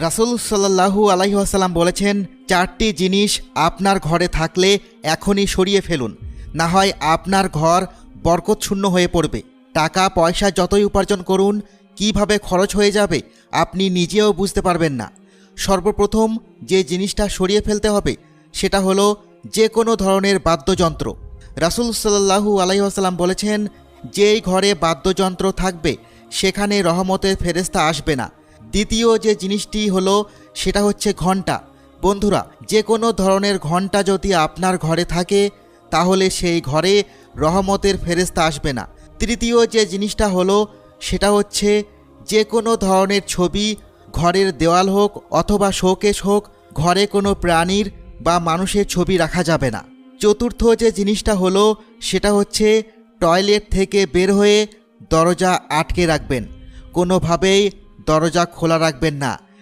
রাসূল সাল্লাল্লাহু আলাইহি ওয়াসাল্লাম বলেছেন, 4টি জিনিস আপনার ঘরে থাকলে এখনই সরিয়ে ফেলুন, না হয় আপনার ঘর বরকতশূন্য হয়ে পড়বে। টাকা পয়সা যতই উপার্জন করুন, কিভাবে খরচ হয়ে যাবে আপনি নিজেও বুঝতে পারবেন না। সর্বপ্রথম যে জিনিসটা সরিয়ে ফেলতে হবে সেটা হলো যে কোনো ধরনের বাদ্যযন্ত্র। রাসূল সাল্লাল্লাহু আলাইহি ওয়াসাল্লাম বলেছেন, যেই ঘরে বাদ্যযন্ত্র থাকবে সেখানে রহমতের ফেরেশতা আসবে না। দ্বিতীয় যে জিনিসটি হলো সেটা হচ্ছে ঘণ্টা। বন্ধুরা, যে কোনো ধরনের ঘণ্টা যদি আপনার ঘরে থাকে তাহলে সেই ঘরে রহমতের ফেরেশতা আসবে না। তৃতীয় যে জিনিসটা হলো সেটা হচ্ছে যে কোনো ধরনের ছবি, ঘরের দেওয়াল হোক অথবা শোকেস হোক, ঘরে কোনো প্রাণীর বা মানুষের ছবি রাখা যাবে না। চতুর্থ যে জিনিসটা হলো সেটা হচ্ছে টয়লেট থেকে বের হয়ে দরজা আটকে রাখবেন, কোনোভাবেই দরজা খোলা রাখবেন না।